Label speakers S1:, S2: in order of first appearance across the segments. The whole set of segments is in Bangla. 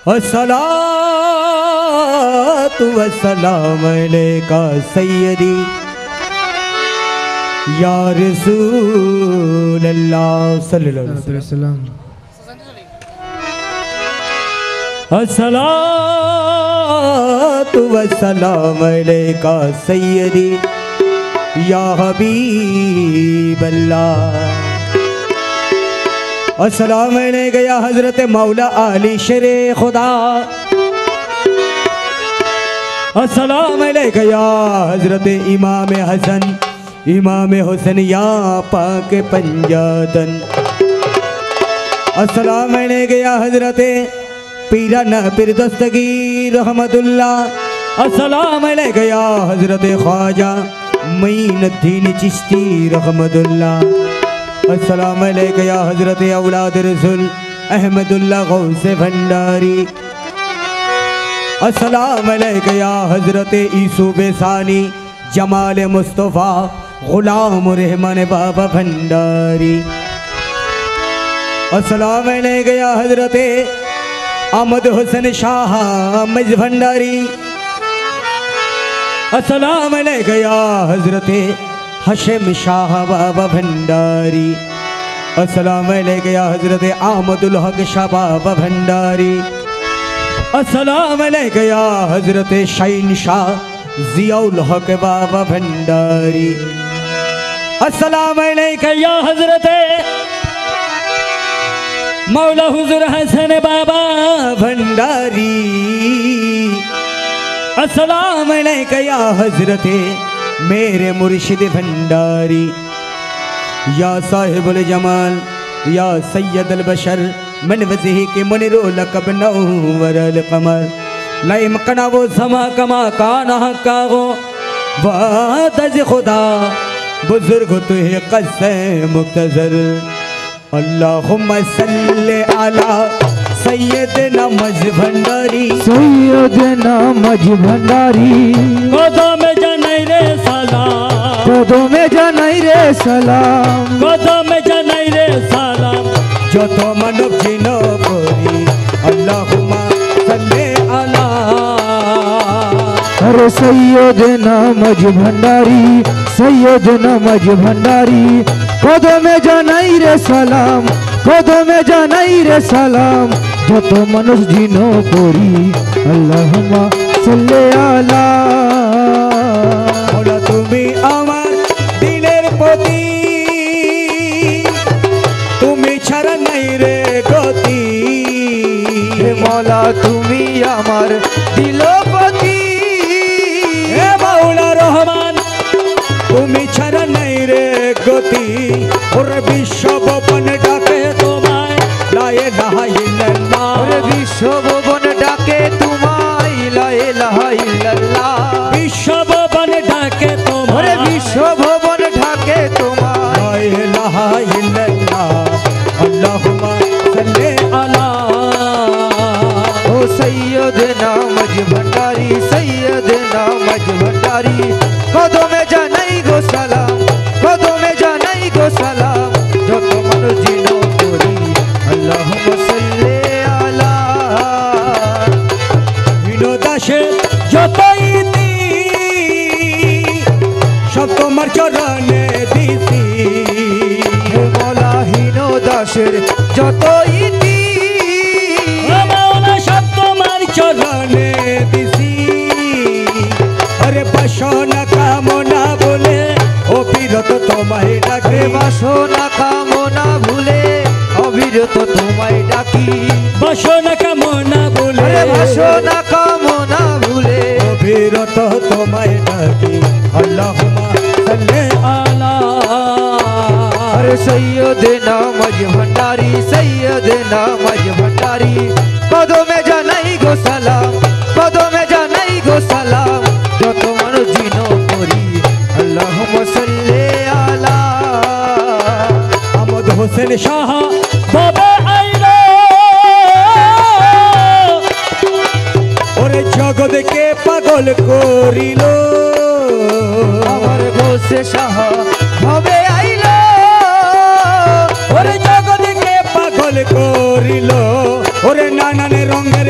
S1: अस्सलातु वस्सलाम अलैका सय्यदी या रसूल अल्लाह सल्लल्लाहु अलैहि वसल्लम। अस्सलातु वस्सलाम अलैका सय्यदी या हबीब अल्लाह। अस्सलाम अलैका या हज़रत मौला आली शेरे खुदा। अस्सलाम अलैका या हज़रत इमाम हसन इमाम हुसैन या पाक पंजातन। अस्सलाम अलैका या हज़रत पीराना पीर दस्तगीर रहमतुल्लाह। अस्सलाम अलैका या हज़रत ख्वाजा मोइनुद्दीन चिश्ती रहमतुल्लाह। अस्सलाम अलैका या हज़रत औलाद रसूल अहमदुल्लाह गौसे भंडारी। अस्सलाम अलैका या हज़रत यूसुफ सानी जमाल मुस्तफ़ा गुलाम रहमान बाबा भंडारी। अस्सलाम अलैका या हज़रत अहमद हुसैन शाह मज भंडारी। अस्सलाम अलैका या हज़रत हशम शाह बाबा भंडारी। अस्सलाम अलैका या हज़रत आमदुल हक शाह बाबा भंडारी। अस्सलाम अलैका या हज़रत शाहीन शाह ज़ियाउल हक बाबा भंडारी। अस्सलाम अलैका या हज़रत मौला हुज़ूर हसन बाबा भंडारी। अस्सलाम अलैका या हज़रत मेरे मुर्शिद भंडारी। या साहिबुल जमाल या सैयदुल बशर मन वज़ीह के मुनिरो लक़ब नौवरल क़मर लाइम कना वो समा कमा काना का गो वादज खुदा बुजुर्ग तुहे क़स्से मुख्तज़र। अल्लाहुम्मा सल्ले अला सैयदना मज भंडारी।
S2: सैयदना मज भंडारी
S1: कदम में जनई रे सलाम।
S2: कदम में जनई रे सलाम।
S1: कदम में जनई रे सलाम जो तो मानव जिनो कोरी। अल्लाहुम्मा सल्ले अला।
S2: अरे सैयदना मज भंडारी सैयदना मज भंडारी कदम में जनई रे सलाम। कदम में जनई रे सलाम जो तो मानुष जिनो कोरी। अल्लाहुम्मा सल्ले अला।
S1: मोला तुमी आमार दिलेर पति तुमी छाड़ा नहीं रे गति।
S2: हे मौला तुमी आमार दिलोपति।
S1: हे मौला रहमान तुमी छाड़ा नहीं रे गति। और विश्व भवन डाके तुम्हारे ला इलाहा इल्लल्लाह।
S2: और विश्व भवन डाके तुम्हारे ला इलाहा इल्लल्लाह।
S1: विश्व भवन डाके तुम्हारे।
S2: और विश्व भवन ढाके तुम्हारे
S1: ला इलाहा इल्लल्लाह। अल्लाहुम्मा सल्ले अला।
S2: ओ सैयदना मज भंडारी सैयदना मज भंडारी कदम में जनई गो सलाम। कदम में जनई गो सलाम जो तो मनु जिनो कोरी। अल्लाहुम्मा सल्ले अला।
S1: विनोदाशे যতই দি সব তোমার চরণে দিছি।
S2: হে মৌলা হীনো দাসের যতই দি
S1: ও মাওলা সব তোমার চরণে দিছি। আরে বাসনা কামনা বলে অবিরত তোমায় ডাকে।
S2: বাসনা কামনা ভুলে অবিরত তোমায় ডাকি।
S1: বাসনা কামনা বলে
S2: বাসনা কামনা ভুলে
S1: অবিরত তোমায় ডাকি। আল্লাহুম্মা সাল্লি আলা।
S2: अरे सैयदना मज भंडारी सैयदना मज भंडारी कदों में जनई गो सलाम। कदों में जनई गो सलाम जो तो मनु जिनो कोरी। अल्लाहुम्मा सल्ले अला।
S1: আহমদ হোসেন শাহ বাবা আইলো ওরে জগৎকে পাগল করিল।
S2: আমার গোসে শাহ ভবে আইলো
S1: ওরে জগৎকে পাগল করিল। ওরে নানান রঙের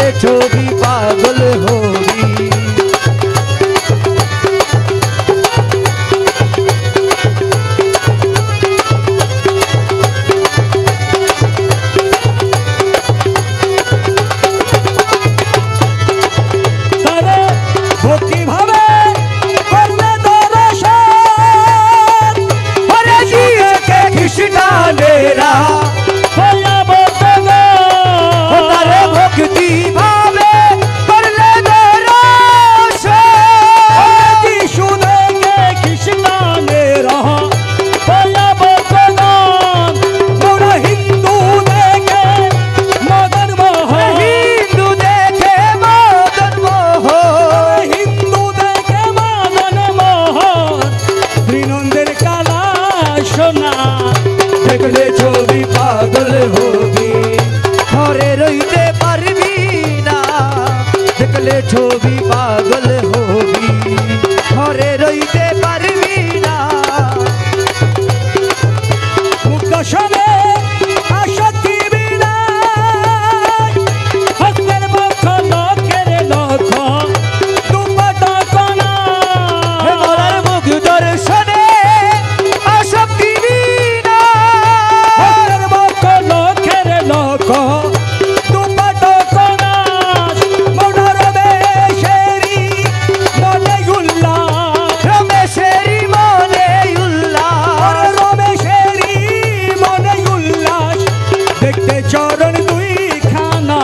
S2: দেখলে ছবি পাগল হবি।
S1: দেখলে ছবি পাগল হবি,
S2: ঘরে রইতে পারবি না, দেখলে ছবি পাগল হবি, ঘরে রইতে পারবি না।
S1: মুখশনে আসক্তি বিনাশ, হস্তের মুখ লোকের লোক, দুপাটা কণা
S2: মোরার মুখ দর্শনে আসক্তি
S1: দুপাটা কণা মোড়ার রমেশেরি মনে উল্লাস,
S2: রমেশেরি মনে উল্লাস,
S1: রমেশেরি মনে উল্লাস। দেখতে চরণ দুই খানা,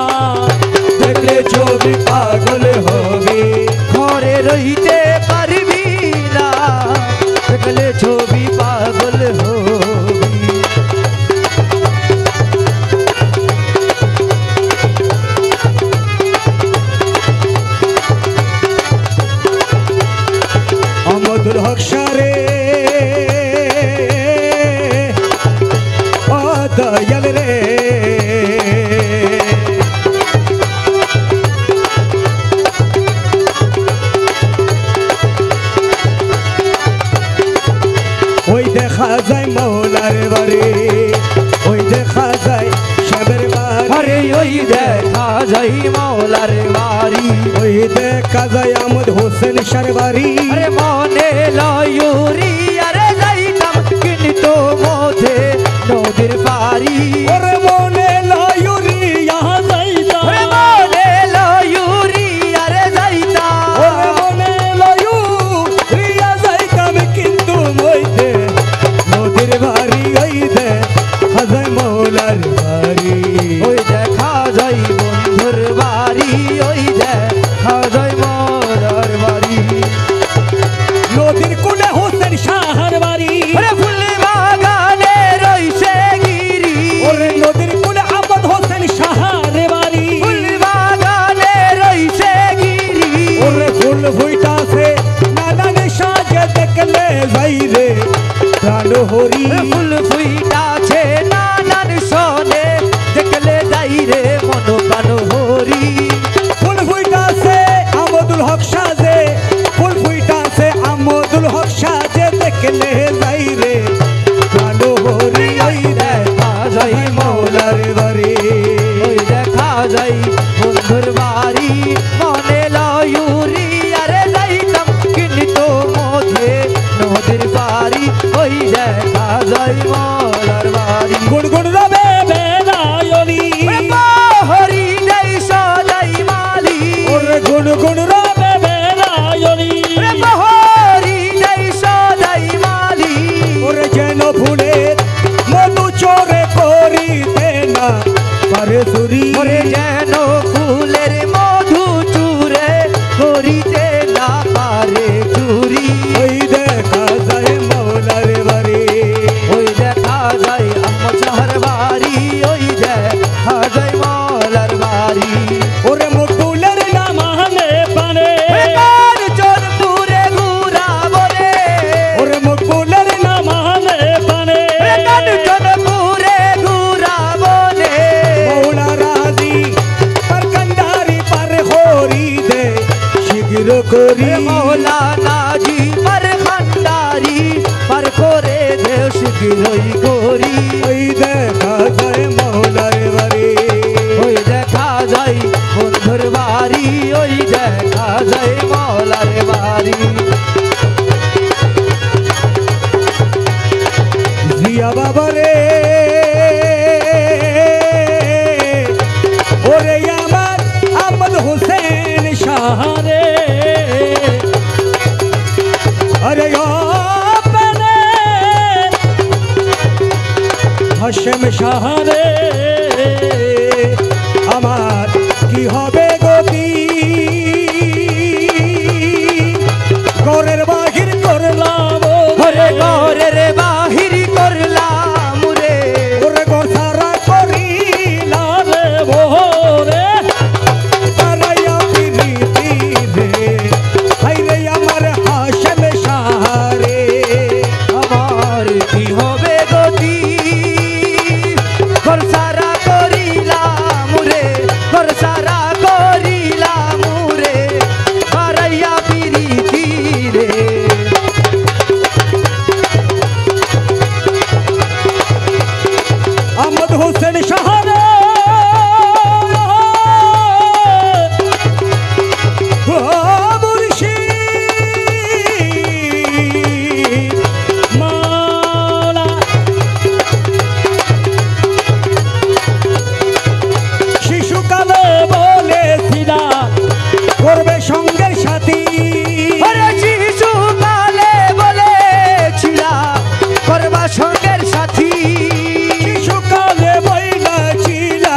S1: দেখলে ছবি পাগল হবি,
S2: ঘরে রইতে পারবি না, দেখলে ছবি পাগল হবি।
S1: আমদুল হক সারে ও দয়াল রে, ওই দেখা যায় মৌলার বাড়ি, ওই দেখা যায় সাবের বাড়ি,
S2: আরে ওই দেখা যাই মাওলার বাড়ি,
S1: ওই দেখা যায় আমদ হোসেন সার বাড়ি।
S2: আরে মনে লয়ুরি আরে যাইতাম কিন্তু মধ্যে নদীর পারি,
S1: ওরে মনে লয়ুরি ইহা যাইতা,
S2: আরে মনে লয়ুরি আরে যাইতাম,
S1: ওরে মনে লয়ুরি ইহা যাইতাম কিন্তু মইতে নদীর বাড়ি, ওই দেখা যায় মৌলার বাড়ি,
S2: ওই দেখা যাই বন্ধুর বাড়ি, ওই দেখা যাই মোরার বাড়ি।
S1: নদীর কোলে হোসেন শাহর বাড়ি,
S2: আরে ফুল বাগানে রইছে গিরি,
S1: ওরে নদীর কোলে আমদ হোসেন শাহর বাড়ি,
S2: ফুল বাগানে রইছে গিরি,
S1: ওরে ফুল ফুইতাছে নানান সাজে দেখলে যাই রে প্রাণ হরি,
S2: ফুল ফুইটাছে নানান সনে দেখলে যাই রে মন প্রাণ হরি।
S1: ফুল ফুইতাছে আমদুল হক সাজে, ফুল ফুইতাছে আমদুল হক সাজে দেখলে যাই রে প্রাণ হরি, ওই দেখা যাই মৌলার বাড়ি,
S2: ওই দেখা যাই বন্ধুর বাড়ি, মনে লয়ুরি আরে যাইতাম কিন্তু মধ্যে নদীর পারি, ওই দেখা যাই মোরার বাড়ি।
S1: গুনগুন রবে বেলায়নি,
S2: হরি যাই সদাই মালি,
S1: ওরে গুনগুন রবে বেলায়নি,
S2: হরি যাই সদাই মালি,
S1: ওরে যেন ফুলের মধু চোরে করিতে না পারে চুরি,
S2: ওরে যেন ফুলের মধু চুরে করিতে না পারে চুরি,
S1: ওই দেখা যায় মৌলার বাড়ি,
S2: ওই দেখা যায় আমার বাড়ি, ওই দেখা যায় মলার বাড়ি।
S1: ওরে মুকুলের নামানে পানে,
S2: চোরপুরে ঘুরা বলে,
S1: ওরে মুকুলের নামানে পানে,
S2: চোরপুরে ঘুরা বলে,
S1: মৌলা রাজি পার কন্ডারি পার হরি দে শিগির করি,
S2: মৌলা নাজি পার খান্ডারি পার করে দেশ গিরই করি,
S1: ওই দেখা যায় মৌলার বাড়ি,
S2: ওই দেখা যায় বন্ধুর ওই দেখা যায় মৌলার বাড়ি।
S1: জিয়া বাবা রে ওরে আমার আহমদ হোসেন শাহ রে আরে ও বনে হাশেম শাহ রে আমার কি হবে গতি ঘরের বাহির করলাম
S2: ওরে ঘরের বাহির করলাম রে
S1: ওরে ঘর সারা করিলাম রে ওরে তারাইয়া পিরিতি রে হাইরে আমার হাশেম শাহ রে
S2: আমার কি হবে গতি ঘর সারা করিলাম রে ঘর সারা করিলাম রে হারাইয়া পিরিতি রে
S1: আহমদ হোসেন শাহ রে ও মুর্শিদ মাওলা শিশুকালে বলেছিলা করবে সঙ্গের সাথী
S2: ওরে শিশু কালে বলেছিলা করবা সঙ্গের সাথী
S1: শিশুকালে বইলাছিলা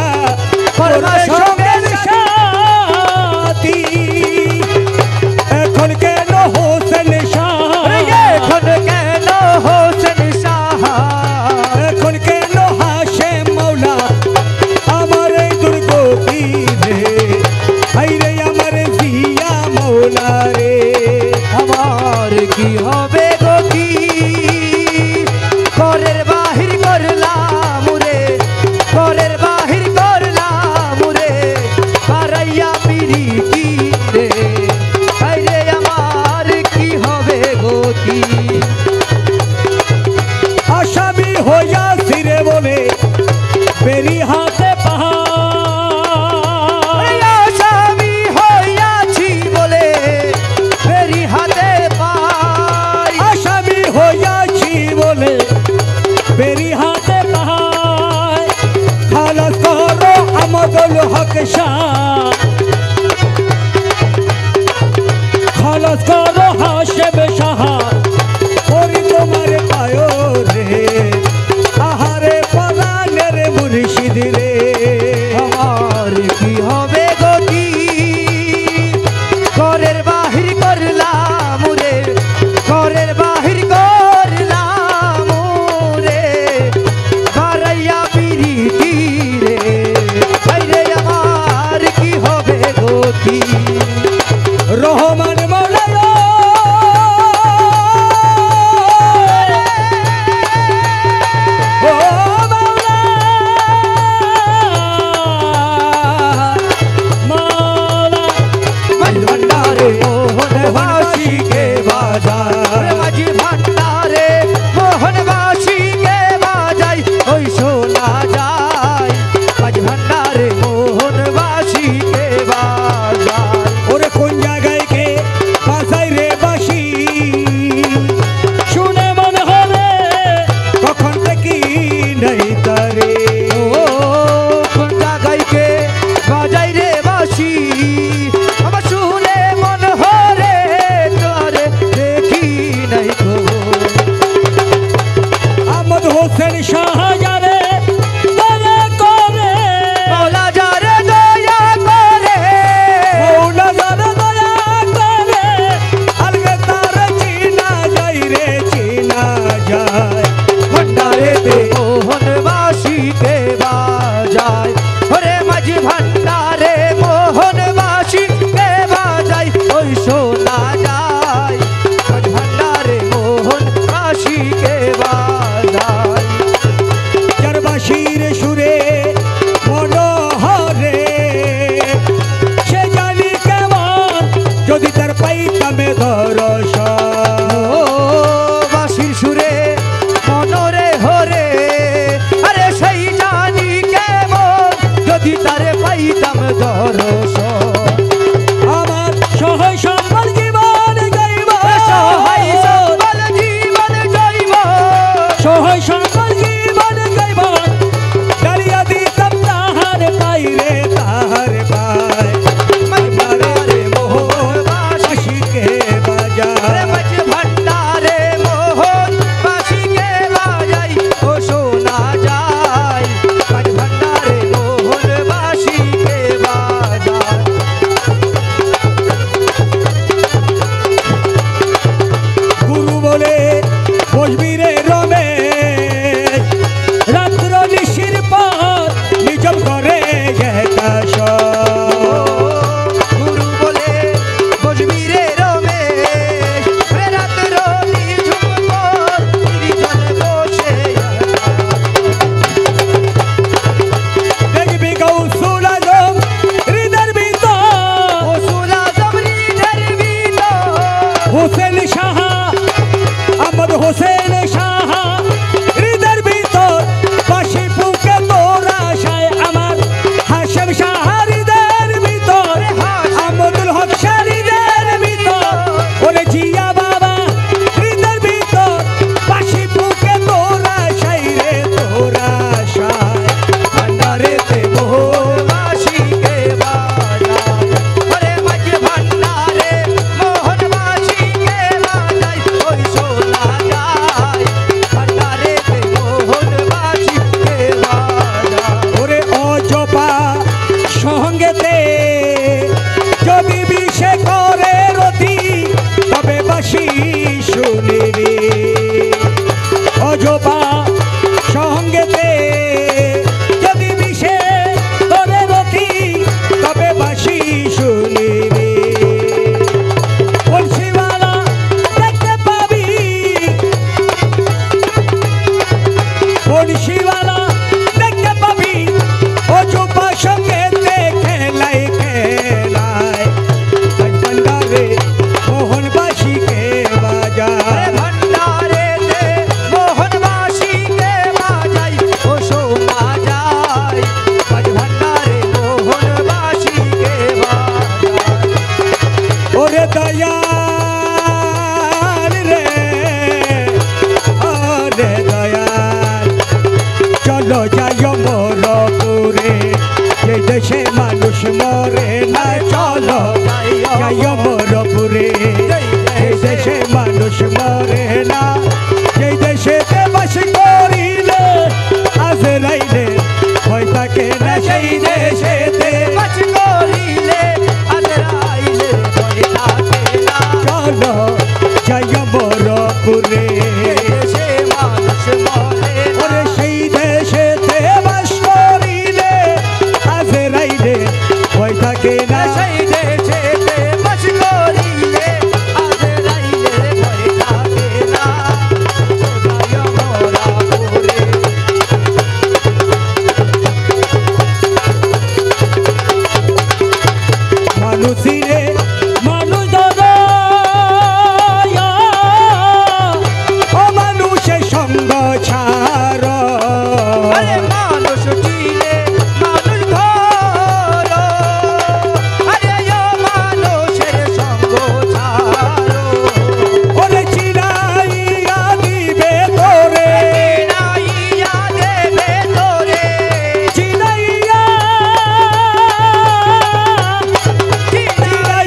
S2: করবা সঙ্গের
S1: সাথী এখন কেন হোসেন শাহ
S2: এখন কেন হোসেন শাহ
S1: এখন কেন হাশেম মাওলা আমার এই দুর্গতি রে হাইরে আমার জিয়া মাওলা রে
S2: আমার কি হবে গতি ঘরের বাহির করলাম রে ঘরের বাহির করলাম রে হারাইয়া পিরিতি রে হাইরে আমার কি হবে গতি
S1: আসামি হইয়া ফিরে বলে বেরি হাতে পাহাড়
S2: আসামি হইয়াছি বলে ফেরি হাতে পাই
S1: আসামি হইয়াছি বলে বেরি হাতে পাহাড় খালাস করো আমদুল হক শাহ দেশে মানুষ মরে না, যেই দেশেতে বাস করিলে আজরাইলে ভয় থাকে না, সেই দেশেতে
S2: বাস করিলে আজরাইলে ভয় থাকে না।
S1: চলো যাই বরপুরে,
S2: দেশে মানুষ মরে না,
S1: ওরে সেই দেশেতে বাস করিলে আজরাইলে ভয় থাকে না,
S2: সেই দেশেতে বাস করিলে আজরাইলে ভয় থাকে না। সোজায় মোরা ঘুরে
S1: মানুষিরে মানুষ দাদা, ও মানুষের সঙ্গ ছাড়,
S2: আরে মানুষ চিনে মানুষ ধরো, আরে ও মানুষের সঙ্গ ছাড়ো।
S1: ওরে চিনাইয়া দিবে তোরে,
S2: চিনাইয়া দেবে তোরে,
S1: চিনাইয়া
S2: চিনাইয়া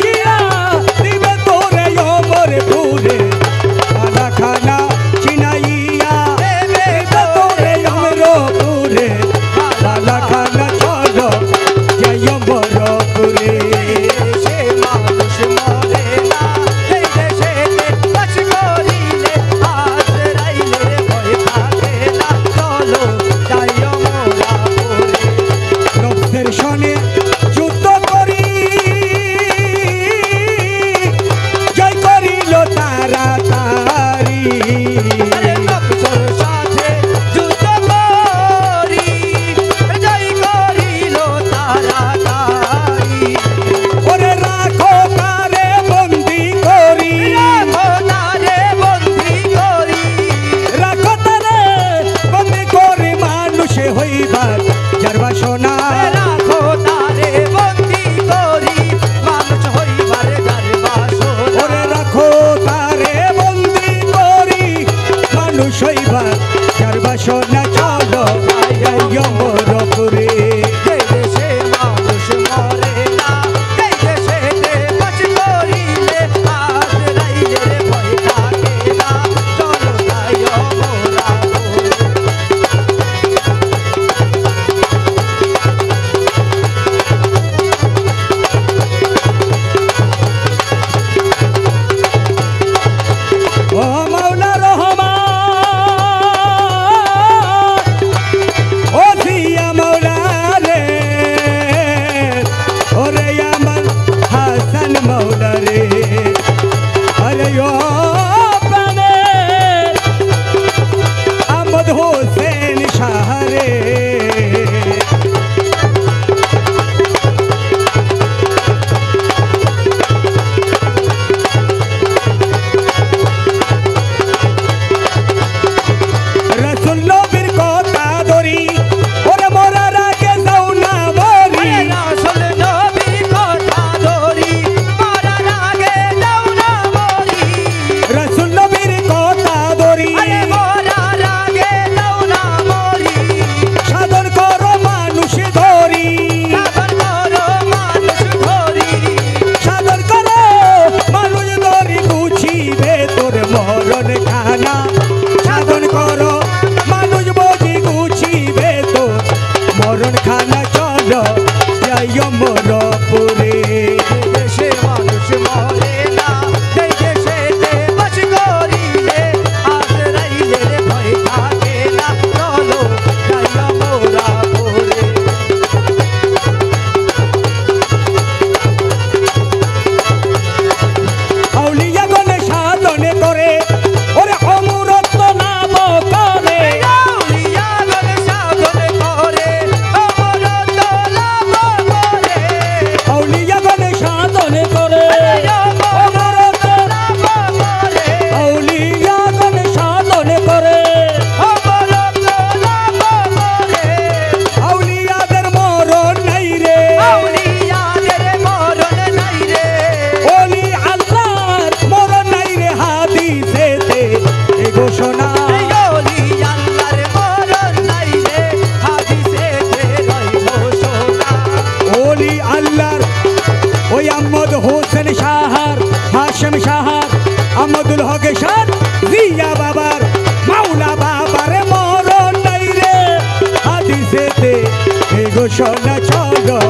S1: সোনা চলো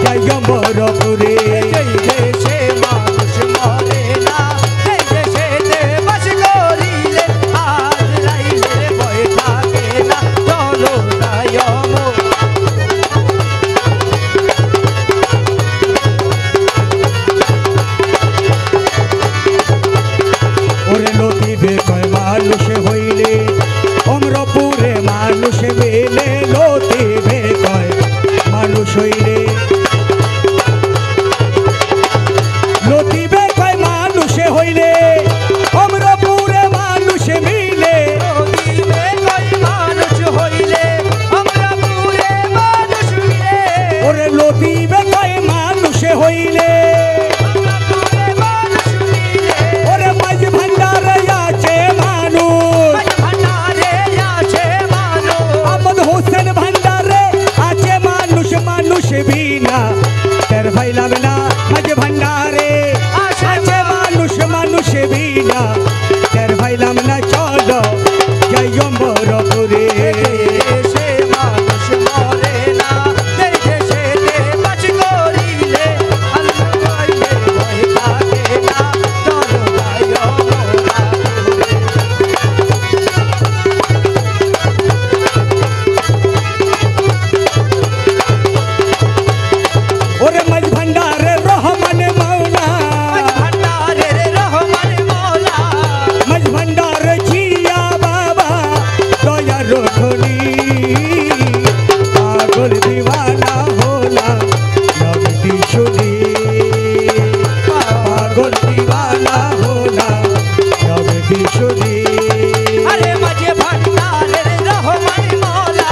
S1: যাই অমরপুরে
S2: এই দেশে মানুষ মরে না, এই দেশেতে বাস করিলে আজরাইলের ভয় থাকে না, চলো যাই অমর।
S1: ওরে লতিবে কয় মানুষ হইলে অমরপুরে মানুষ মেলে লতিবে কয় মানুষ হইলে লতিবে কয় মানুষ হইলে অমরপুরে মানুষ মিলে
S2: নদীবে কই মানুষ হইলে আমরা পুরে মানুষ মিলে,
S1: ওরে লতিবে কয় মানুষ হইলে
S2: আমরা পুরে মানুষ মিলে।
S1: ওরে মাঝ ভান্ডারে আছে মানুষ
S2: ভান্ডারে আছে মানুষ,
S1: আহমদ হোসেন ভান্ডারে আছে মানুষ মানুষ বিনা তের ভাইলাম না মাঝ ভান্ডারে আছে মানুষ মানুষ বিনা তের ভাইলাম না চলো যাই অমরপুরে
S2: দেশে মানুষ মরে না, এই দেশেতে বাস করিলে আল্লাহর ভয় থাকে না, চলো যাই অমরপুরে।
S1: ওরে মাঝ ভান্ডারে রহমান মৌলা
S2: ভান্ডারের রহমান মৌলা,
S1: মাঝ ভান্ডারে জিয়া বাবা দয়ার ধনী পাগল দিওয়ানা হলাম নবটি শুনি পাগল দিওয়ানা হলাম নবটি শুনি
S2: আরে মাঝে ভান্ডারের রহমান মৌলা,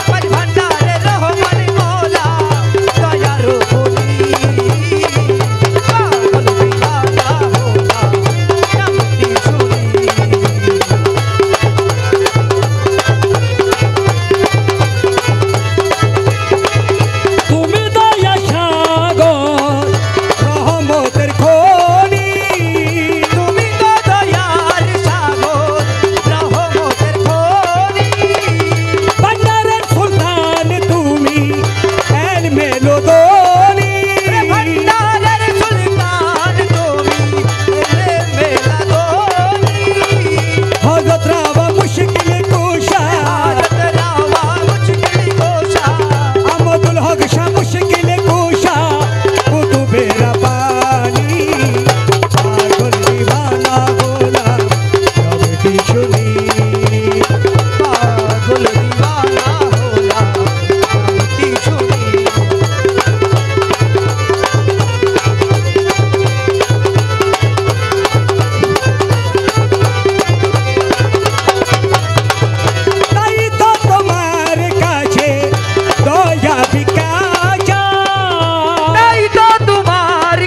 S2: মাঝ ভান্ডারের রহমান মৌলা, দয়ার ধনী পাগল দিওয়ানা হলাম নামটি শুনি।
S1: তুমি দয়া সাগর রহমতের খনি
S2: তুমি তো দয়ার সাগর রহমতের খনি,
S1: ভান্ডারের সুলতান তুমি এল মেলোদনি
S2: ভান্ডারের সুলতান তুমি এলে মেলা ধনী,
S1: হযরত রাওয়া মুশকিল কুশা
S2: হাজত রাওয়া মুশকিল কোশা,
S1: আহমদুল হক শাহ মুশকিল কুশা কুতুবে রব্বানি পাগল দিওয়ানা গোলাম নবটি শুনি
S2: পাগল দিওয়ানা হলাম নামটি শুনি।
S1: তাই তো তোমার কাছে দয়া ভিক্ষা চাই
S2: তাই তো তোমার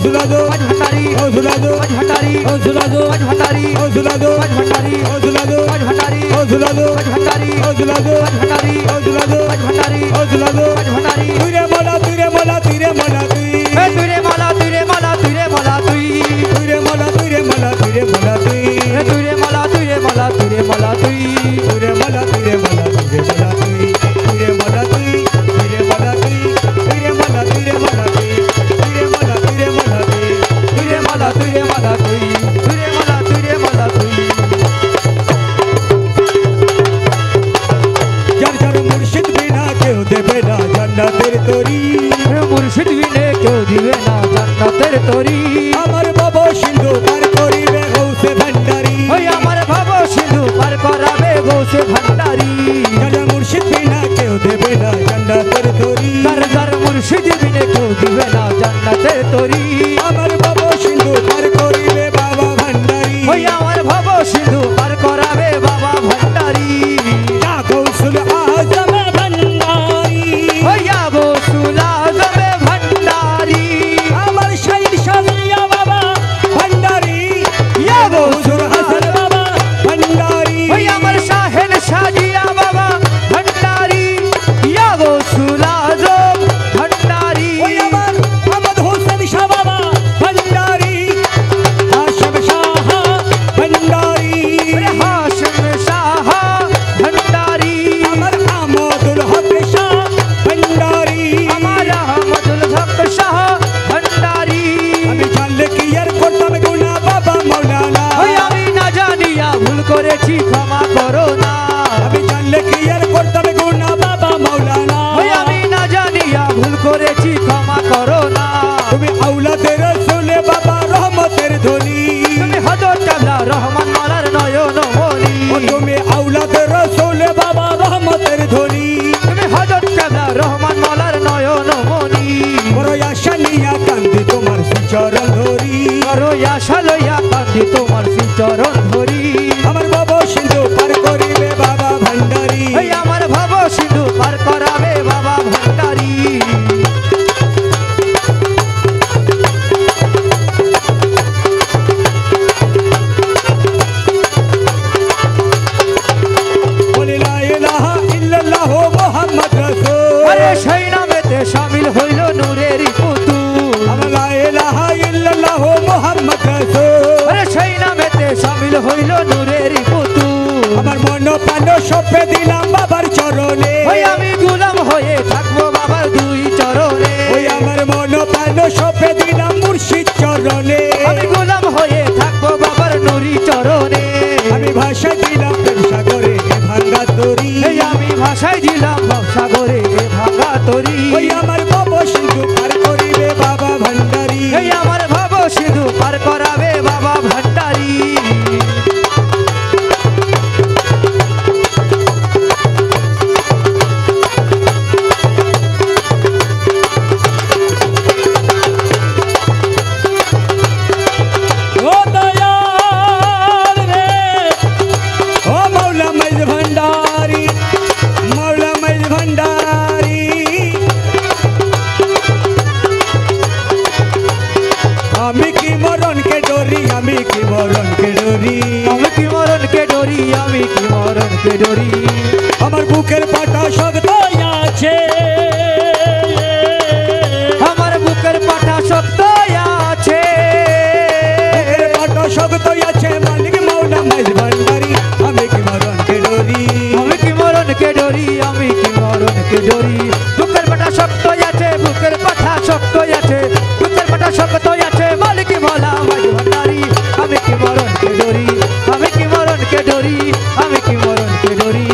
S1: Osulado,
S2: Maj Bhandari,
S1: Osulado,
S2: Maj Bhandari,
S1: Osulado,
S2: Maj Bhandari,
S1: Osulado,
S2: Maj Bhandari,
S1: Osulado,
S2: Maj Bhandari,
S1: Osulado,
S2: Maj Bhandari,
S1: Osulado,
S2: Maj Bhandari,
S1: Osulado,
S2: Maj Bhandari,
S1: Osulado,
S2: Maj Bhandari.
S1: Ture mola, ture mola, ture mola, tui.
S2: Ture mala, ture mala, ture mala, tui.
S1: Ture mola, ture mola, ture mola, tui.
S2: Ture mala, ture mala, ture mala, tui.
S1: Ture mola, ture mola, ture mola, tui. Ture mola, tui. Ture mola, tui. Ture mola, ture mola, tui. Ture mola, ture mola, tui.
S2: Ture mala, ture mala, tui. Ture mala, ture mala, tui.
S1: যার যার মুর্শিদ বিনা কেউ দেবে না জান্নাতের তরি
S2: মুর্শিদ বিনে কেউ দিবে না জান্নাতের তরি।
S1: আমার বাবা সিন্ধু পার করিবে গৌসে ভান্ডারি
S2: ওই আমার ভাব সিন্ধু পার করাবে গৌসে ভান্ডারি।
S1: যার যার মুর্শিদ বিনা কেউ দেবে না জান্নাতের তরি
S2: যার যার মুর্শিদ বিনে কেউ দিবে না জান্নাতের তরি।
S1: আমার বাবা সিন্ধু পার করিবে বাবা ভান্ডারি
S2: ওই আমার ভাব সিন্ধু পার করাবে বাবা ভান্ডারি।
S1: যা গৌসুল আজমে ভান্ডারি
S2: ওই গৌসুল আজমে ভান্ডারি।
S1: আমার শহীদ শাহিয়া বাবা ভান্ডারি
S2: ইয়া
S1: গৌসুল হাসান বাবা ভান্ডারি
S2: ওই আমার শাহেন সাজিয়া বাবা ভান্ডারি। ইয়া গৌসুল আজম ভান্ডারি।
S1: ওই আমার আহমদ হোসেন শাহ বাবা ভান্ডারি হাশিম শাহ ভান্ডারি
S2: ওরে হাশিম শাহ ভান্ডারি।
S1: আমার আহমদুল হক শাহ ভান্ডারি
S2: আমার আহমদুল হক শাহ ভান্ডারি।
S1: আমি জানলে কি আর করতাম গুনাহ বাবা মাওলানা
S2: ওই আমি না জানিয়া ভুল করেছি ক্ষমা করো না।
S1: আমি জানলে কি আর করতাম গুনাহ বাবা মাওলানা
S2: ওই আমি না জানিয়া ভুল করেছি ক্ষমা করো না।
S1: তুমি আওলাদে রাসূলে বাবা রহমতের ধনী
S2: তুমি হযরত কাবলা রহমান মালার নয়ন মনি।
S1: ও তুমি আওলাদে রাসূলে বাবা রহমতের ধনী
S2: তুমি হযরত কাবলা রহমান মালার নয়ন মনি।
S1: বড় আশা নিয়া কান্দি তোমার চরণ ধরি
S2: করো আশা লইয়া কান্দি তোমার চরণ ধরি।
S1: আমার বাবা সিন্ধু পার করিবে বাবা ভান্ডারি
S2: ওই আমার ভাব সিন্ধু পার করাবে বাবা ভান্ডারি।
S1: বলে লা ইলাহা ইল্লাল্লাহ মুহাম্মদ রাসূল
S2: আরে সেই নামেতে শামিল হইল নূরের পুতুল।
S1: আমার লা ইলাহা ইল্লাল্লাহ মুহাম্মদ রাসূল
S2: আরে সেই নামেতে শামিল হইল নূরের পুতুল।
S1: আমার মন প্রাণ সপে দিলাম বাবার চরণে
S2: ওই আমি গোলাম হয়ে থাকবো বাবার দুই চরণে।
S1: ওই আমার মন প্রাণ সপে দিলাম মুর্শিদ চরণে
S2: আমি গোলাম হয়ে থাকবো বাবার নুরি চরণে।
S1: আমি ভাষা দিলাম প্রেম সাগরে ভাঙ্গা তরি
S2: এই আমি ভাষায় দিলাম ভবসাগরে ভাঙা তরি।
S1: ওই আমার বাবা সিন্ধু পার করিবে বাবা ভান্ডারি
S2: এই আমার ভাব সিধু পার করাবে বাবা ভান্ডারি।
S1: ও দয়াল রে ও মৌলা মজ ভান্ডারি মৌলা মজ ভান্ডারি আমি কি মরণকে ডরি আমি কি মরণকে ডরি
S2: আমি কি মরণকে ডরি, আমি কি মরণকে ডরি।
S1: আমার বুকের পাটা শক্ত আছে
S2: আমার বুকের পাটা শক্ত আছে।
S1: বুকের পাটা শক্ত আছে মালিক মৌলা মজ ভান্ডারি আমি কি মরণকে ডরি
S2: আমি কি মরণকে ডরি, আমি কি মরণকে ডরি। বুকের পাটা শক্ত আছে, বুকের পাটা শক্ত আছে, বুকের পাটা শক্ত আছে মালিক মৌলা মজ ভান্ডারি। আমি কি মরণকে ডরি, আমি কি মরণকে ডরি, আমি কি মরণকে ডরি।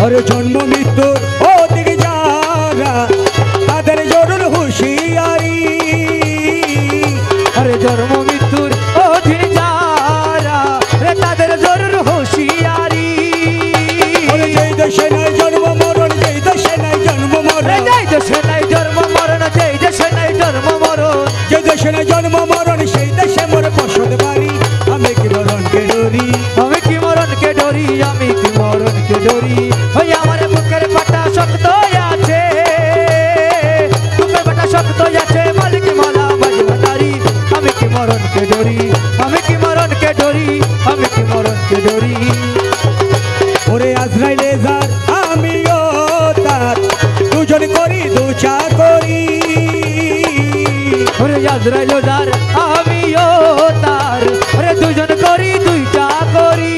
S1: আরে জন্ম মৃত্যুর ও দিক যারা তাদের জরুর হুঁশিয়ারি
S2: আরে জন্ম মৃত্যুর অধীন যারা রে তাদের জরুর হুঁশিয়ারি।
S1: ওরে যেই দেশে নাই জন্ম মরণ যেই দেশে নাই জন্ম
S2: রে
S1: মরণ
S2: যেই দেশে নাই জন্ম মরণ, যেই দেশে নাই জন্ম মরণ।
S1: যে দেশে নাই জন্ম মরণ সেই দেশে মোর বসত বাড়ি আমি কি মরণকে ডরি
S2: আমি কি মরণকে ডরি, আমি কি মরণকে ডরি। ওই আমার বুকের পাটা শক্ত আছে, বুকের পাটা শক্ত আছে মালিক মৌলা মজ ভান্ডারি। আজরাইল যার আমিও তার ওরে দুজন করি দুইটা করি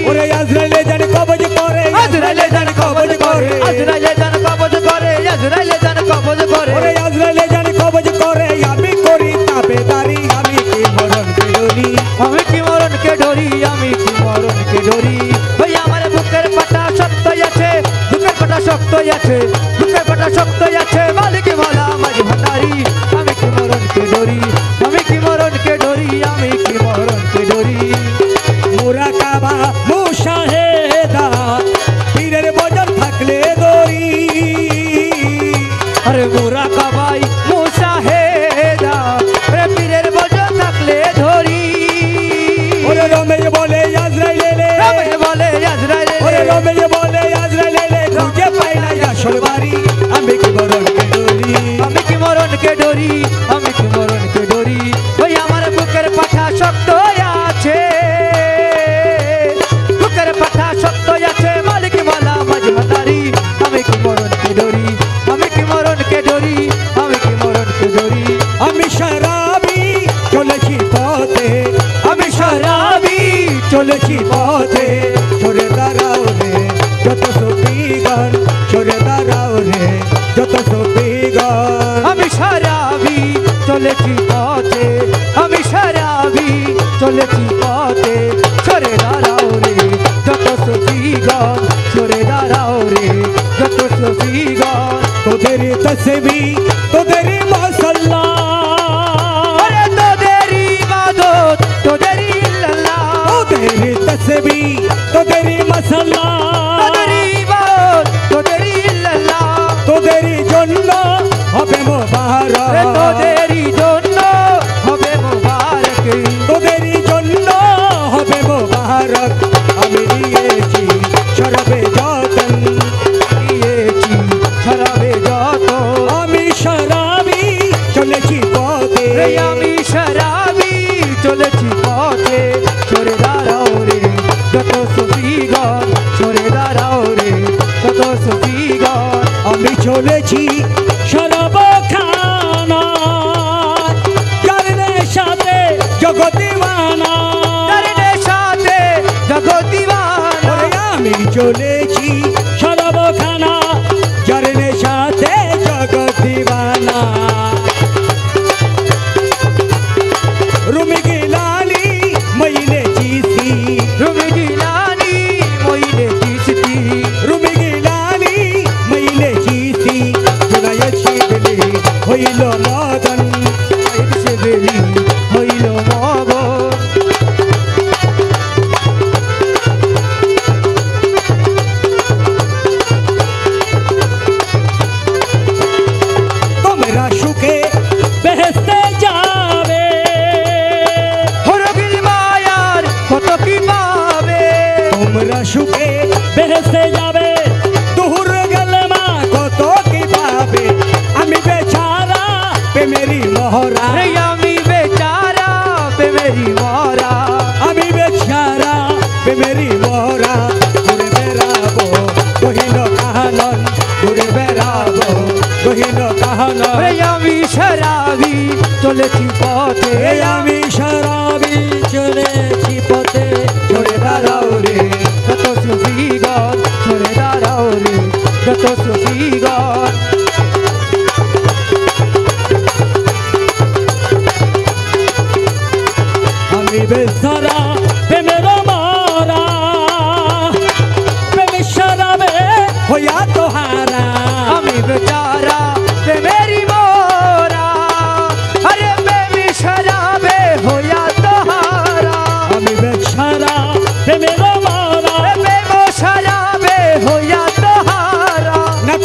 S1: ওরে আজরাইলে জানে কবজ করে
S2: আজরাইলে জান কবজ করে আজরাইলে জান কবজ করে আজরাইলে জান কবজ করে
S1: ওরে আজরাইলে জানে কবজ করে আমি করি তাবেদারি আমি কি মরণ কে ডরি
S2: আমি কি মরণকে ডরি আমি কি মরণকে ডরি ওই আমার বুকের পাটা শক্ত আছে বুকের পাটা শক্ত আছে বুকের পাটা শক্ত আছে মালিক ভালা মাঝ ভান্ডারি আমি কি মরণকে ডরি আমি কি মরণকে ডরি আমি কি মরণকে ডরি
S1: মুরাকাবা মুশাহেদা পীরের বজন থাকলে দরি
S2: আরে মোরা কাবাই মুসাহেদা রে পীরের বজন থাকলে ধরি
S1: ওরে রমেশ বলে আজরাইলে
S2: রমেশ বলে আজরাইলে
S1: ওরে রমেশ বলে আজরাইলে খুঁজে পাই না আসল বাড়ি আমি কি মরণ কে ডরি
S2: আমি কি মরণকে ডরি আমি কি মরণকে ডরি ওই আমার বুকের পাঠা শক্ত আছে বুকের পাঠা শক্ত আছে মালিক মালা মাঝ ভান্ডারি আমি কি মরণকে ডরি আমি কি মরণকে ডরি আমি কি মরণকে ডরি
S1: আমি শরাবি চলেছি পথে
S2: আমি শরাবি
S1: চলেছি পথে সরে দাঁড়াও রে যত সফিগান সরে দাঁড়াও রে যত সফিগান
S2: আমি শরাবি চলেছি পথে আমি শরাবি চলেছি পথে সরে দাঁড়াও রে যত সফিগান সরে দাঁড়াও রে যত সফিগান
S1: তোদের তসবি তোদের মশাল্লা
S2: আরে তোদের ইবাদত তোদের ইল্লাল্লাহ
S1: তোদের তসবি তোদের মশাল্লা
S2: তোদের ইবাদত তোদের ইল্লাল্লাহ
S1: তোদের জন্য হবে
S2: আরে
S1: মোবারক
S2: তোদেরই জন্য হবে মোবারক
S1: তোদের জন্য হবে মোবারক আমি দিয়েছি শরাবে যতন
S2: দিয়েছি শরাবে যত
S1: আমি শরাবি চলেছি পথে
S2: রে আমি শরাবি চলেছি পথে সরে দাঁড়াও রে যত সফিগণ সরে দাঁড়াও রে যত সফিগণ
S1: আমি চলেছি শরাব খানা কারণে সাথে জগতিমানা
S2: তার সাথে জগতিবান
S1: ওরে আমি চলেছি শরাব খানা কারণে সাথে জগতিমানা রুমি গিলালি মইলে চিসি
S2: রুমি গিলানি মইলে চিসতি
S1: রুমি গিলালি মইলে চিসি জুনায় ছিবলি হইল মদন
S2: সে বেলি হইল মগন
S1: তোমরা সুখে বেহেশতে যাবে
S2: হরবিল মায়ার কত কি পাবে
S1: তোমরা সুখে বেহেশতে যাবে দুহুর গেলে মা কত কি পাবে আমি বেচারা প্রেমেরি মহরা
S2: রে আমি বেচারা প্রেমেরি মরা
S1: আমি বেচারা প্রেমেরি মহরা ঘুরে বেড়াবো কহিল কাহানন ঘুরে বেড়াবো কহিল কাহানন
S2: রে আমি শরাবি চলেছি পথে
S1: আমি শরাবি চলেছি পথে
S2: সরে দাঁড়াও রে যত সুফিগণ সরে দাঁড়াও রে যত সুফিগণ
S1: আমি বেসারা প্রেমের মারা প্রেমে শরাবে হইয়া তোহারা
S2: আমি বেচারা প্রেমেরি মোরা আরে প্রেমী শরাবে হইয়া তোহারা
S1: আমি বেসারা প্রেমের মারা
S2: প্রেম শরাবে হইয়া তোহারা
S1: না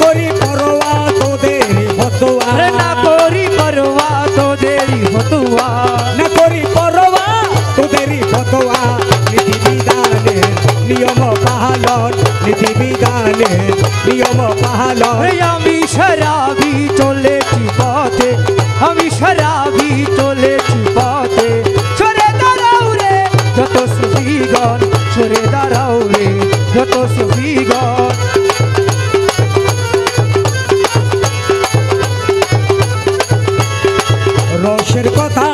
S1: রসের কথা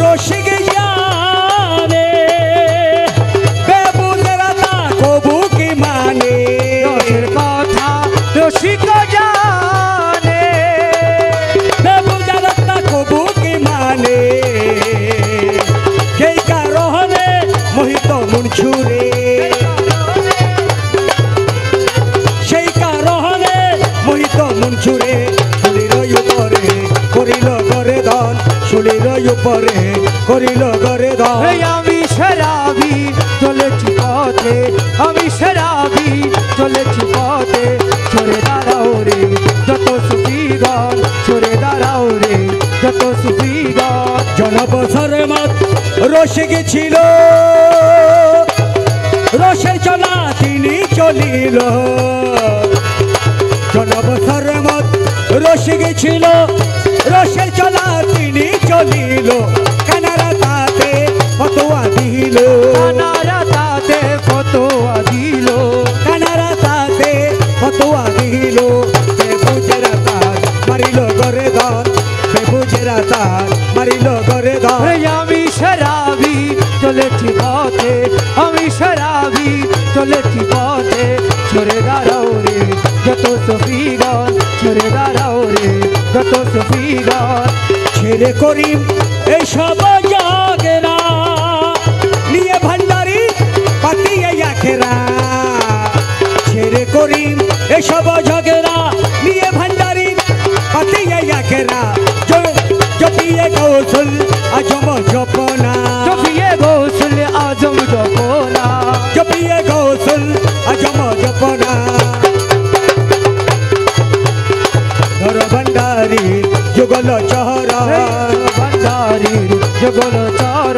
S1: রসিক জানে বেবুজেরা তা কবু কি মানে
S2: রসের কথা রসিক জানে
S1: বেবুজেরা তা কবু কি মানে সেই কারণে মোহিত মন ছুরে সেই কারণে মোহিত মন ছুরে শুলির উপরে করিল গরে দান শুলির উপরে করিল গরে দান
S2: আমি শরাবি চলেছি পথে আমি শরাবি চলেছি পথে সরে দাঁড়াও রে যত সুফিগণ সরে দাঁড়াও রে যত সুফিগণ
S1: জনবছরে মত রসিক ছিল রসের চলা তিনি চলিল জনবছরে মত রসিক ছিল রসের চলা তিনি চলিল কানারা তাতে ফতোয়া দিল
S2: কানারা তাতে ফতোয়া দিল
S1: কানারা তাতে ফতোয়া দিল বেবুজেরা তার মারিল গরে দান বেবুজেরা তার মারিল গরে দান
S2: আমি শরাবি চলেছি পথে আমি শরাবি চলেছি পথে সরে দাঁড়াও রে যত সুফিগণ সরে দাঁড়াও রে যত সুফিগণ
S1: ছেড়ে করিম এইসব জাগেরা নিয়ে ভান্ডারি পাতিয়ে আখেরা ছেড়ে করিম এসব ঝগেরা নিয়ে ভান্ডারি পাতিয়ে আখেরা জপিয়ে কৌশল আজম জপনা
S2: জপিয়ে গোসল আজম জপনা
S1: জপিয়ে কৌশল আজম জপনা ধর ভান্ডারি যুগল চহরা
S2: ভান্ডারীর জগল চর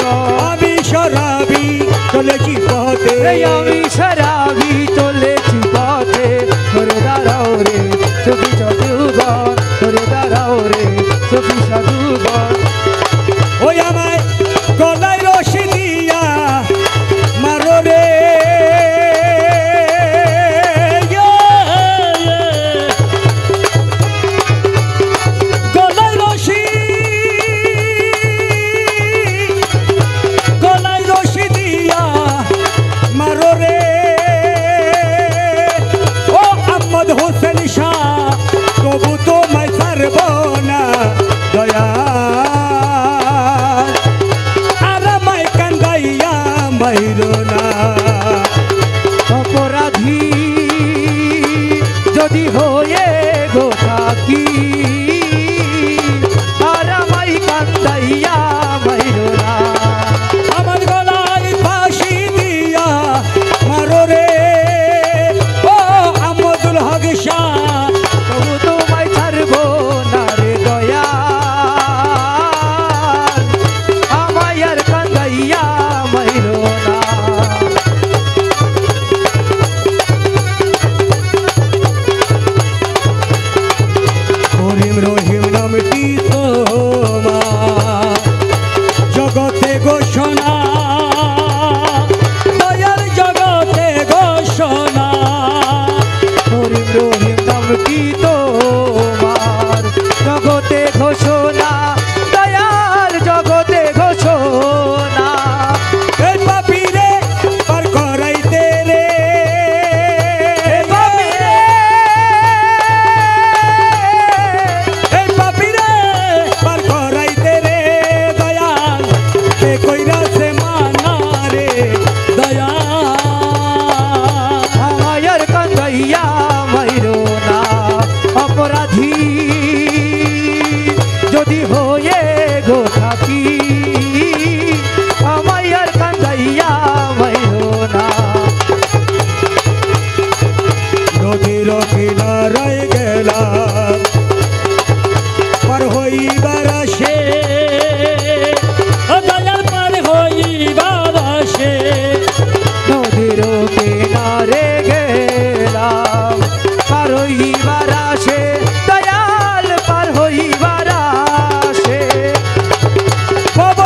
S1: আমি শরাবি চলেছি পথে
S2: আমি শরাবি চলেছি পথে সরে দাঁড়াও রে সখী সাধুগণ সরে দাঁড়াও রে সখী সাধুগণ
S1: ওই আমায় গলায় রশি দিয়া মারো রে গলায় রশি দিয়া মারো রে ও আহমদ হোসেন শাহ তবু তোমায় ছাড়ব না দয়া আর আমায় কান্দাইয়া মাইরো না
S2: অপরাধী যদি হয়ে গো থাকি আর আমায় কান্দাইয়া মাইরো না
S1: আমার গলায় ফাঁসি দিয়া মারো রে ও আহমদুল হক শাহ
S2: তবু তোমায় ছাড়বো না রে দয়া আমায় আর কান্দাইয়া মাইরো না
S1: করিম রহিম নামটি তোমার জগতে ঘোষণা দয়াল জগতে ঘোষণা
S2: করিম রহিম নাম কি তোমার জগতে ঘোষণা দয়াল জগতে ঘোষণা
S1: এই পাপিরে পার করাইতে রে এই পাপিরে পার করাইতে রে দয়াল কে কইরা সে মানা রে দয়াল
S2: আমায় আর কান্দাইয়া মাইরো না অপরাধী যদি হয়ে গো থাকি আমায় আর কান্দাইয়া মাইরো না
S1: নদীর কিনারায় গেলাম পার হইবার আসে দয়াল পার হইবার আসে
S2: নদীর কিনারে গেলাম পার হইবার আসে দয়াল পার হইবার আসে
S1: পার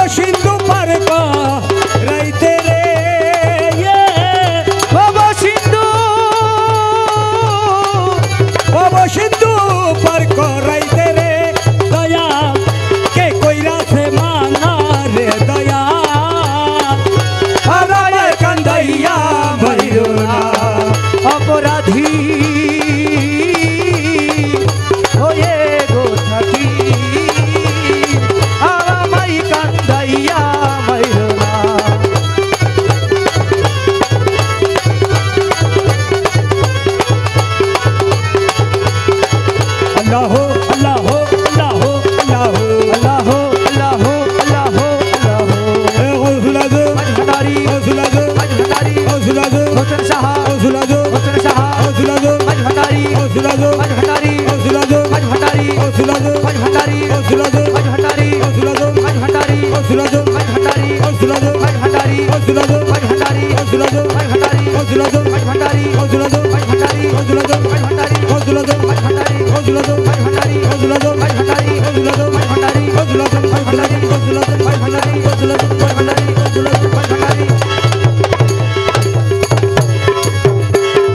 S1: Osulado,
S2: Maj Bhandari,
S1: Osulado,
S2: Maj Bhandari,
S1: Osulado,
S2: Maj Bhandari,
S1: Osulado,
S2: Maj Bhandari,
S1: Osulado,
S2: Maj Bhandari,
S1: Osulado,
S2: Maj Bhandari,
S1: Osulado,
S2: Maj Bhandari,
S1: Osulado,
S2: Maj Bhandari,
S1: Osulado,
S2: Maj Bhandari,
S1: Osulado,
S2: Maj Bhandari,
S1: Osulado,
S2: Maj Bhandari,
S1: Osulado,
S2: Maj Bhandari,
S1: Osulado,
S2: Maj Bhandari,
S1: Osulado,
S2: Maj Bhandari,
S1: Osulado,
S2: Maj Bhandari,
S1: Osulado,
S2: Maj Bhandari,
S1: Osulado,
S2: Maj Bhandari,
S1: Osulado,
S2: Maj Bhandari।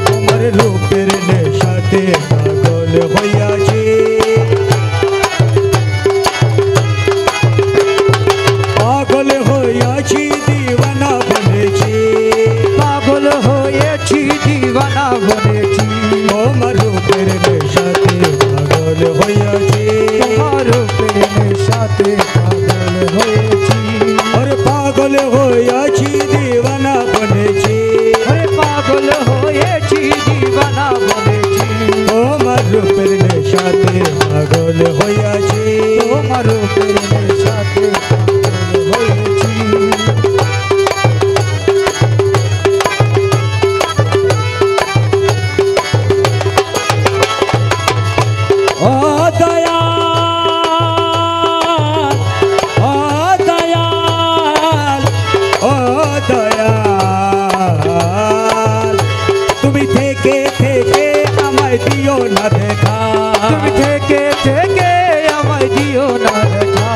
S1: তোমার রূপের নেশাতে পাগল হইয়াছি, পাগল হইয়াছি দিওয়ানা বনেছি,
S2: পাগল হয়েছি দিওয়ানা বনেছি,
S1: তোমার রূপের নেশাতে পাগল হইয়াছি,
S2: তোমার রূপের সাথে পাগল হয়েছি,
S1: और पागल হইয়াছি দিওয়ানা বনেছি,
S2: আরে পাগল হয়েছি দিওয়ানা বনেছি,
S1: তোমার রূপের নেশাতে পাগল হইয়াছি,
S2: তোমার রূপের সাথে পাগল হয়েছি।
S1: ও দয়াল, ও দয়াল, ও দয়াল, তুমি থেকে থেকে আমায় দিও না দেখা,
S2: তুমি থেকে থেকে আমায় দিও না দেখা,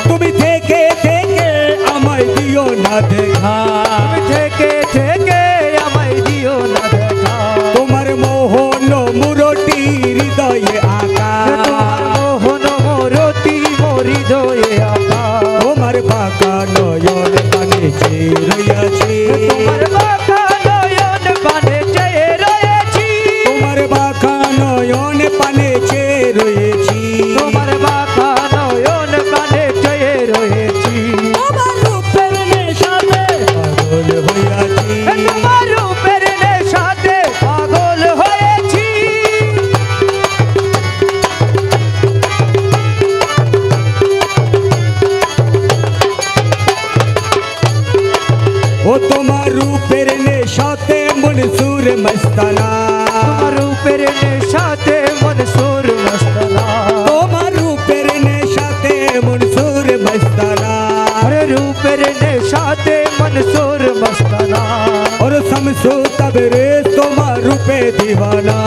S1: তুমি থেকে থেকে আমায় দিও না দেখা,
S2: তুমি থেকে থেকে আমায় দিও না দেখা,
S1: তোমার মোহন মুরটি হৃদয়ে আঁকা,
S2: তোমার মোহন মোরতি মোর হৃদয়ে আঁকা,
S1: তোমার বাঁকা নয়ন কানে চেয়ে রইয়াছি,
S2: তোমার বাঁকা নয়ন পানে চেয়ে রয়েছি,
S1: তোমার বাঁকা নয়ন পানে চেয়ে রয়েছি,
S2: তোমার বাঁকা নয়ন পানে চেয়ে রয়েছি,
S1: তোমার রূপের নেশাতে পাগল হইয়াছি,
S2: তোমার রূপের নেশাতে পাগল হয়েছি।
S1: ও তোমার রূপের নেশাতে মনসুর মস্তানা,
S2: তোমার রূপের নেশাতে মনসুর মস্তানা,
S1: তোমার রূপের নেশাতে মনসুর মস্তানা,
S2: আরে রূপের নেশাতে মনসুর মস্তানা,
S1: और समसो तबरेज তোমার রূপে দিওয়ানা,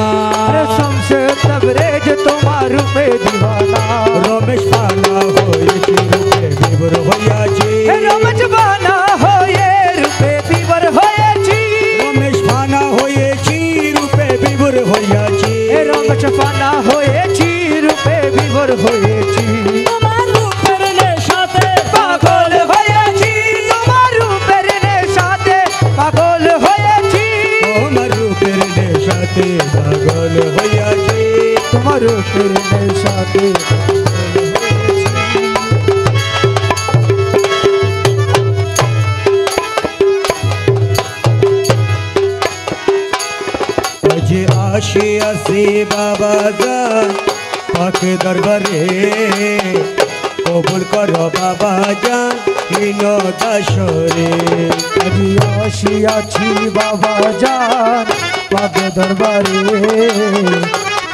S2: আরে শমসে তবরেজ তোমার রূপে দিওয়ানা,
S1: রমেশ পানা হয়েছি রূপে বিভোর হইয়াছি,
S2: হে রমেশ বানা হয়ে রূপে বিভোর হয়েছি,
S1: রমেশ পানা হয়েছি রূপে বিভোর হইয়াছি,
S2: হে রমেশ বানা হয়েছি রূপে বিভোর হয়েছি,
S1: তোমার রূপের নেশাতে
S2: পাগল হয়েছি, তোমার রূপের নেশাতে পাগল হয়েছি,
S1: তোমার রূপের নেশাতে পাগল হইয়াছি,
S2: তোমার রূপের নেশাতে পাগল হয়েছি।
S1: আজ আসিয়াছি বাবা জান পাক দরবারে, কবুল করো বাবা জান হীন দাসরে,
S2: আমি আসিয়াছি বাবা জান পাক দরবারে,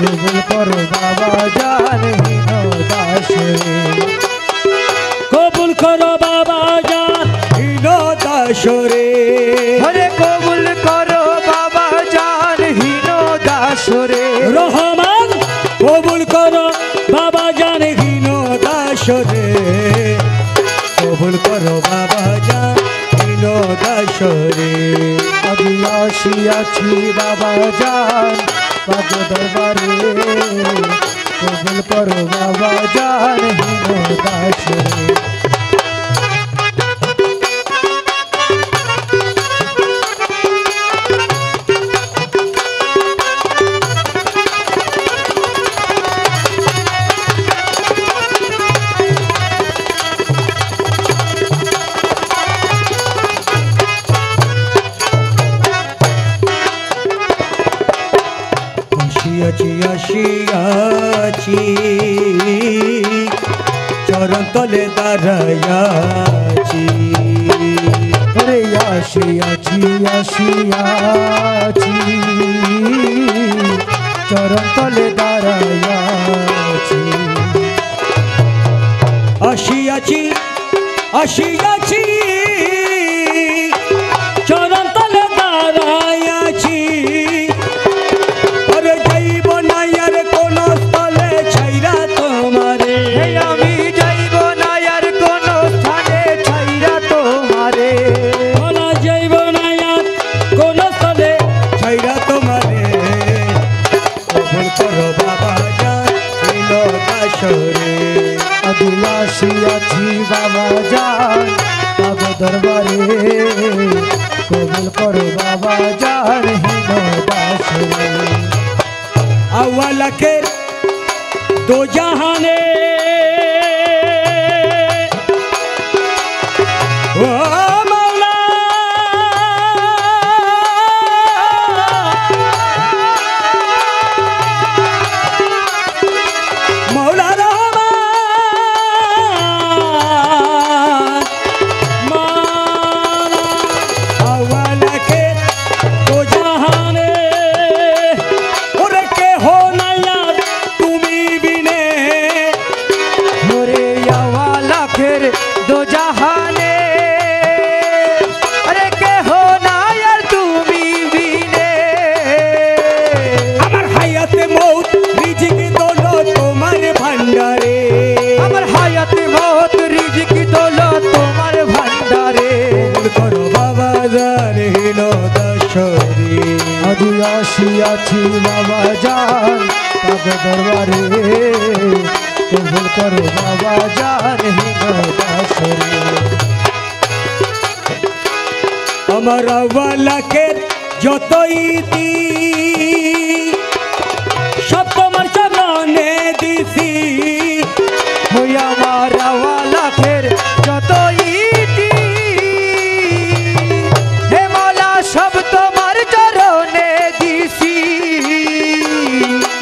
S2: কবুল করো বাবা জান হীন দাসে,
S1: কবুল করো বাবা জান হীন দাসরে,
S2: হরে কবুল করো বাবা জান হীন দাসরে,
S1: রহমান কবুল করো বাবা জান হীন দাসরে, কবুল করো বাবা জান হীন দাসরে,
S2: আমি আসিয়াছি বাবা জান পাক দরবারে, কবুল করো বাবা জান হীন দাসরে।
S1: আসিয়াছি আসিয়াছি চরণ তলে দাঁড়াইয়াছি,
S2: রে আসিয়াছি আসিয়াছি চরণ তলে দাঁড়াইয়াছি,
S1: আসিয়াছি আসিয়াছি চরণ তলে দাঁড়াইয়াছি আর যাইব না আর কোন স্থলে ছাইরা তোমারে
S2: আমি যাইব না আর কোন স্থানে ছাইরা তোমারে
S1: বলা যাইব না আর কোন স্থলে ছাইরা তোমারে কবুল করো বাবা জান দাসরে
S2: আসিয়াছি বাবা জান তব দরবারে কবুল করো বাবা জান হীন দাসরে
S1: अव्वलखिर दो जहाने ओ मौला मौला रहमान मौला अव्वलखिर दो जहाने
S2: दो जहाने अरे के हो ना यार तुमी बिने
S1: अमर हयात मौत रिजिक दोलो तुम्हार भंडारे
S2: अमर हयात मौत रिजिक दोलो तुम्हार भंडारे
S1: करो बाबा जान हिनो दशरी
S2: अभी आशियाছি बाबा जान तब दरबारे कबूल करो बाबा जान हिनो दासरे
S1: আমার আওয়ালাকের যতই দি সব তোমার চরণে দিছি
S2: ওই আমার আওয়ালাকের যতই দি হে মওলা সব তোমার চরণে দিছি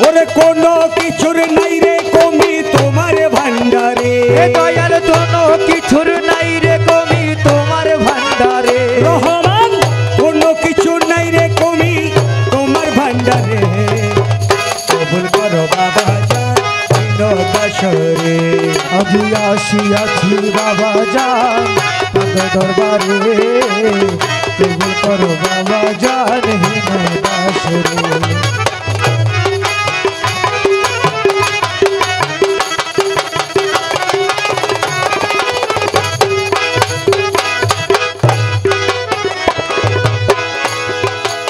S1: ওরে কোনো কিছুর নাই রে কমি তোমার ভান্ডারে
S2: হে দয়াল কোনো কিছুর নাই রে কমি তোমার ভান্ডারে
S1: রহমান কোনো কিছু নাই রে কমি তোমার ভান্ডারে কবুল করো বাবা জান দশরে
S2: अभी आशियाছি बाबा जान तब दरबारे कबूल करो बाबा जान हिन दासरे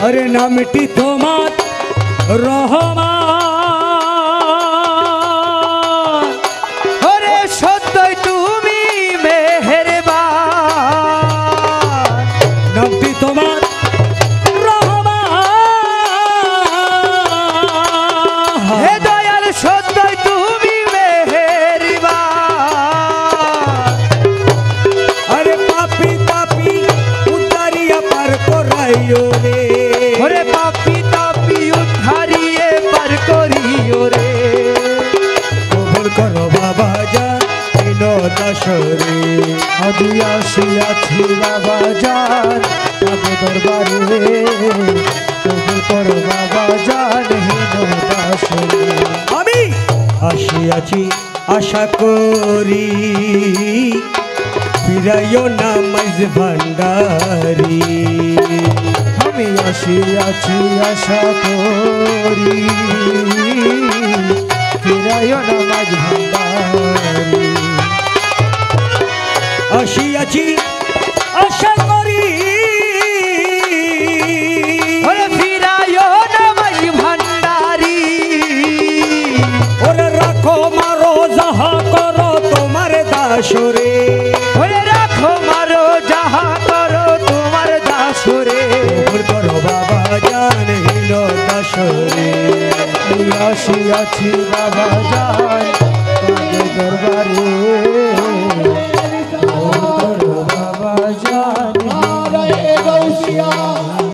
S1: अरे नामटी তোমার রহমান
S2: अरे সত্যই তুমি মেহেরবান
S1: নামটি তোমার রহমান
S2: হে দয়াল সত্যই তুমি মেহেরবান
S1: अरे पापी पापी उतारिया पार कराइयो रे
S2: ওরে পাপি তাপি উদ্ধারিয়ে পার করিও রে
S1: কবুল করো বাবা জান দিনো দশরে
S2: আদি আসিয়াছি বাবা জান তব দরবারে কবুল করো বাবা জান হীন দাসরে
S1: আমি আসিয়াছি আশা করি ফিরাইও না মাঝ ভান্ডারি
S2: আমি আসিয়াছি আশা করি ফিরায় না মাঝ ভান্ডারি
S1: আসিয়াছি আশা করি
S2: ওরে ফিরায় না মাঝ ভান্ডারি
S1: ওরে রাখো মারো যাহা করো তোমার দাসরে
S2: ওরে রাখো মারো যাহা করো তোমার দাসরে
S1: কবুল করো বাবা জান হিল দাসরে
S2: আসিয়াছি বাবা জান তবে দরবারে